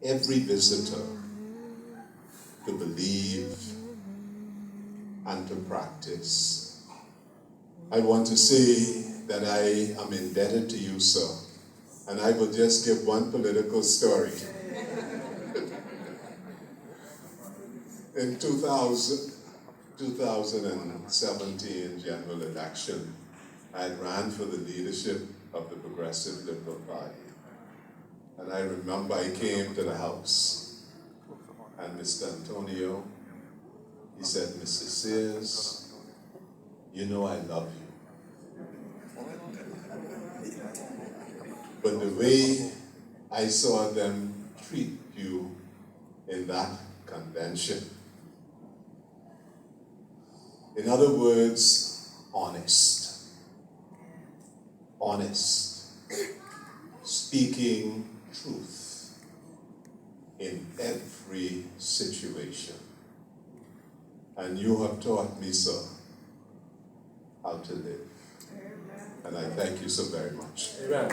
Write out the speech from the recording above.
every visitor to believe and to practice. I want to say that I am indebted to you, sir, and I will just give one political story. In 2017 general election, I ran for the leadership of the Progressive Liberal Party. And I remember I came to the house, and Mr. Antonio, he said, "Mr. Sears, you know I love you. But the way I saw them treat you in that convention, in other words, honest, speaking truth in every situation. And you have taught me, sir, how to live. And I thank you so very much." Amen.